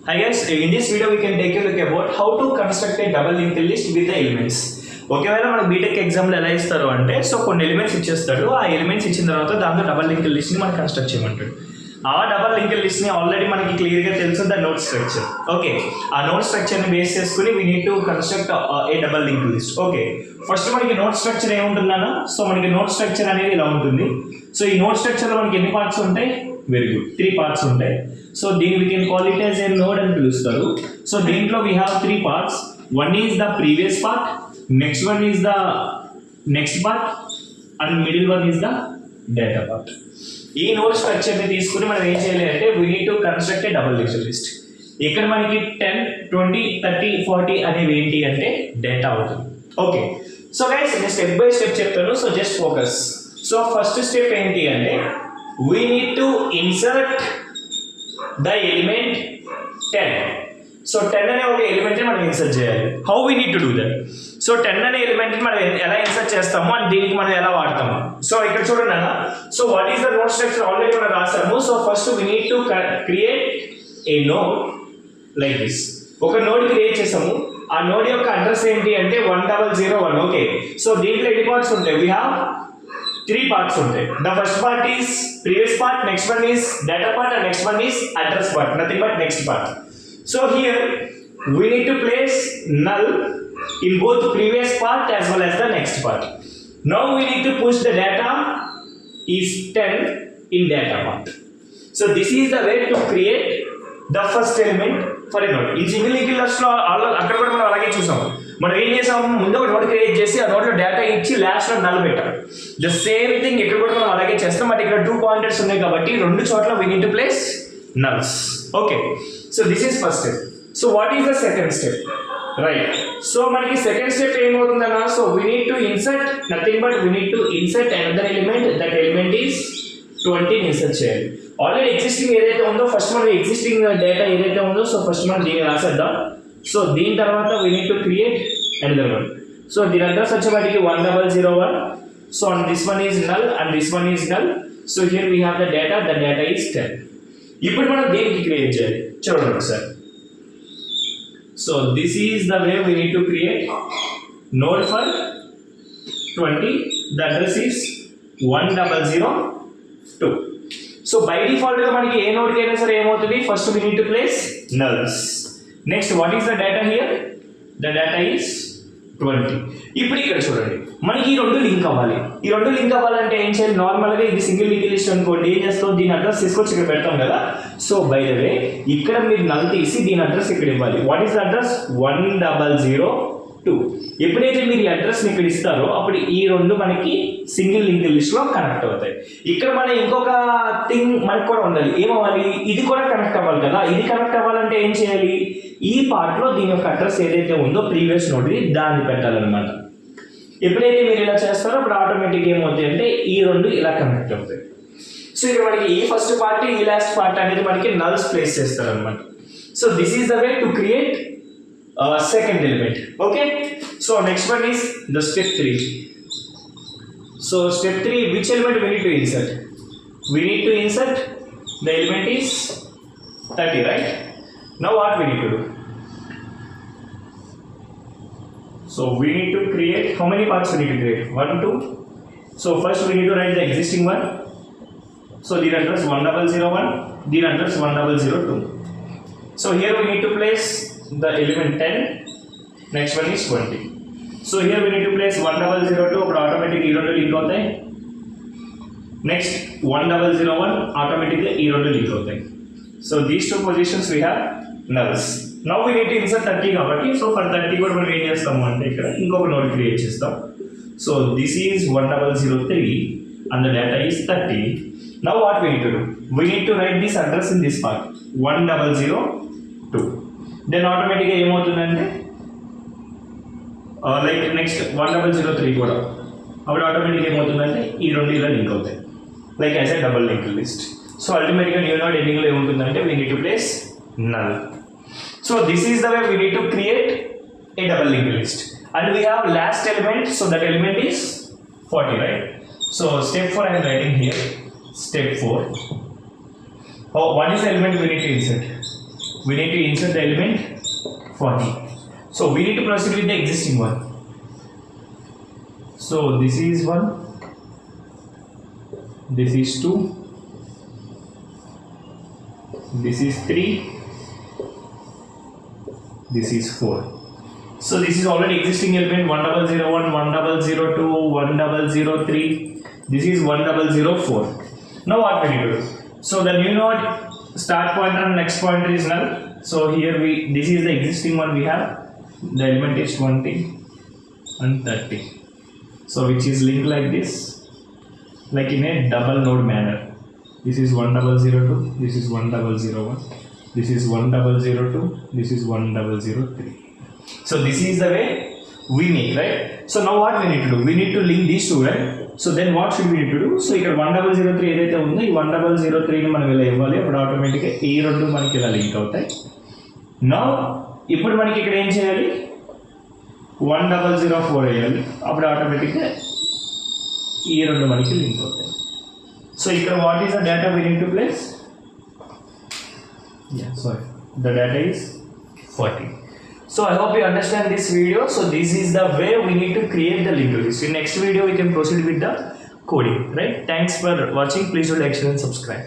Hi guys, in this video we can take a look about how to construct a double linked list with the elements. ఒకవేళ మనకు BTech ఎగ్జామ్లో ఎలా ఇస్తారు అంటే so కొన్ని elements ఇచ్చేస్తాడు, ఆ ఎలిమెంట్స్ ఇచ్చిన తర్వాత దాంతో డబల్ లింక్ లిస్ట్ని మనం కన్స్ట్రక్ట్ చేయమంటాడు. ఆ డబల్ లింక్ లిస్ట్ని ఆల్రెడీ మనకి క్లియర్గా తెలుసు, ద నోట్ స్ట్రక్చర్. ఓకే, ఆ నోట్ స్ట్రక్చర్ని బేస్ చేసుకుని we need to construct a double link list. Okay, first మనకి నోట్ స్ట్రక్చర్ ఏముంటుందన్నా, సో మనకి నోట్ స్ట్రక్చర్ అనేది ఇలా ఉంటుంది. సో ఈ నోట్ స్ట్రక్చర్లో మనకి ఎన్ని పార్ట్స్ ఉంటాయి? వెరీ గుడ్, 3 parts ఉంటాయి. సో దీన్ని we can call it as a node అని పిలుస్తారు. సో దీంట్లో we have 3 parts. One is the previous part, next one is the next part, and middle one is the data part. ఈ node స్ట్రక్చర్ని తీసుకుని మనం ఏం చేయాలి అంటే we need to construct a double linked list. ఇక్కడ మనకి 10, 20, 30, 40 అనేవి ఏంటి అంటే డేటా అవుతుంది. ఓకే, సో గైస్ నేను స్టెప్ బై స్టెప్ చెప్తాను, so just focus. So first step ఏంటి అంటే we need to insert the element 10. So 10 అనే ఒక ఎలిమెంట్ని మనం ఇన్సర్ట్ చేయాలి. How we need to do that? So 10 అనే ఎలిమెంట్ని మనం ఎలా ఇన్సర్ట్ చేస్తాము అండ్ దీనికి మనం ఎలా వాడతాము? సో ఇక్కడ చూడండి అన్న, so what is the node structure already మనం రాసాము. So first we need to create a node like this. ఒక నోడ్ క్రియేట్ చేసాము, ఆ నోడ్ యొక్క అడ్రస్ ఏంటి అంటే 1001. ఓకే, సో దీంట్లో ఎన్ని పార్ట్స్ ఉంటాయి? వీ హ్యావ్ 3 parts ఉంటాయి. The first part is previous part, next one is data part, and next one is address part, nothing but next part. So here we need to place null in both previous part as well as the next part. Now we need to push the data is 10 in data part. So this is the way to create the first element for a node. In single linked list లో అక్కడ కూడా మనం అలాగే చూసాం. మనం ఏం చేసాము, ముందు ఒక నోడ్ క్రియేట్ చేసి ఆ నోడ్లో డేటా ఇచ్చి లాస్ట్లో నల్ పెట్టాం. ద సేమ్ థింగ్ ఇక్కడ కూడా మనం అలాగే చేస్తాం, బట్ ఇక్కడ 2 పాయింటర్స్ ఉన్నాయి కాబట్టి 2 చోట్ల we need to place nulls. Okay, so this is first step. So what is the second step? Right, so మనకి సెకండ్ స్టెప్ ఏమవుతుందన్నా, so we need to insert nothing but we need to insert another element. That element is 20 insert చేయాలి. Already existing ఏదైతే ఉందో first మనకి existing data ఏదైతే ఉందో so first మనం దీన్ని రాసేద్దాం. సో దీని తర్వాత we need to create another one. So దీని అడ్రస్ వచ్చేవాటికి 1001. So and this one is null and this one is null. So here we have the data is 10. ఇప్పుడు మనం దీనికి క్రియేట్ చేయాలి, చూడండి ఒకసారి. So this is the way we need to create node for 20. The address is 1002. So by డిఫాల్ట్గా మనకి ఏ నోడ్కి అయినా సరే ఏమవుతుంది, first we need to place నల్స్. Next what is the data here? The data is 20. ఇప్పుడు ఇక్కడ చూడండి, మనకి ఈ 2 లింక్ అవ్వాలి. ఈ 2 లింక్ అవ్వాలంటే ఏం చేయాలి? నార్మల్గా ఇది సింగిల్ లింక్ లిస్ట్ అనుకోండి, ఏం చేస్తాం, దీని అడ్రస్ తీసుకొచ్చి ఇక్కడ పెడతాం కదా. సో బై ద వే ఇక్కడ మీరు నల్ తీసి దీని అడ్రస్ ఇక్కడ ఇవ్వాలి. What is the address? 1002. ఎప్పుడైతే మీరు ఈ అడ్రస్ని ఇక్కడ ఇస్తారో అప్పుడు ఈ 2 మనకి సింగిల్ లింక్ లిస్ట్లో కనెక్ట్ అవుతాయి. ఇక్కడ మన ఇంకొక థింగ్ మనకు కూడా ఉండాలి, ఏమవ్వాలి, ఇది కూడా కనెక్ట్ అవ్వాలి కదా. ఇది కనెక్ట్ అవ్వాలంటే ఏం చేయాలి? ఈ పార్ట్లో దీని యొక్క అడ్రస్ ఏదైతే ఉందో ప్రీవియస్ నోడ్ది దాన్ని పెట్టాలన్నమాట. ఎప్పుడైతే మీరు ఇలా చేస్తారో అప్పుడు ఆటోమేటిక్గా ఏమవుతాయి అంటే ఈ 2 ఇలా కనెక్ట్ అవుతాయి. సో ఇక్కడ మనకి ఈ ఫస్ట్ పార్ట్ ఈ లాస్ట్ పార్ట్ అనేది మనకి నల్స్ ప్లేస్ చేస్తారనమాట. So this is the way to create second element. Okay, so next one is the step 3. So step 3, which element we need to insert? We need to insert the element is 30, right? Now what we need to do? So we need to create, how many parts we need to create? 1, 2. So first we need to write the existing one. So the address 1001, the address 1002. So here we need to place the element 10, next one is 20. So here we need to place 1002, but automatically 2 link అవుతాయి. Next 1001, automatically 2 link అవుతాయి. So these 2 positions we have nulls. Now we need to insert 30 కాబట్టి, so for 30 కూడా మనం ఏం చేస్తాము అంటే ఇక్కడ ఇంకొక నోడ్ క్రియేట్ చేస్తాం. So this is 1003 and the data is 30. Now what we need to do? We need to write this address in this part 1002. Then ఆటోమేటిక్గా ఏమవుతుందంటే లైక్ నెక్స్ట్ 1003 కూడా అప్పుడు ఆటోమేటిక్గా ఏమవుతుందంటే ఈ 2 ఇలా లింక్ అవుతాయి like as a double link list. So అల్టిమేట్గా న్యూ నోడ్ ఎండింగ్లో ఏముంటుందంటే we need to place null. So this is the way we need to create A double link list and we have lost element. So that element is 40, right? So step 4 I am writing here. Step 4. What is the element we need to insert? we need to insert the element 40. So we need to proceed with the existing one. So this is 1, this is 2, this is 3, this is 4. So this is already existing element 1001, 1002, 1003. This is 1004. Now what we need to do? So the new node start pointer and next pointer is null. So here this is the existing one we have. The element is 20 and 30. So which is linked like this, like in a double node manner. This is 1002, this is 1001, this is 1002, this is 1003. So this is the way we make, right? So now what we need to do? We need to link these two, right? So then what should we need to do? So ఇక్కడ 1003 ఏదైతే ఉందో ఈ 1003 ని మనం ఇలా ఇవ్వాలి, అప్పుడు ఆటోమేటిక్గా ఈ రెండు మనకి ఇలా లింక్ అవుతాయి. నౌ ఇప్పుడు మనకి ఇక్కడ ఏం చేయాలి? 1004 వేయాలి, అప్పుడు ఆటోమేటిక్గా ఈ రెండు మనకి లింక్ అవుతాయి. సో ఇక్కడ what is the data we need to place? The data is 40. So I hope you understand this video. So this is the way we need to create the linked list. In next video we can proceed with the coding, right? Thanks for watching. Please do like, share and subscribe.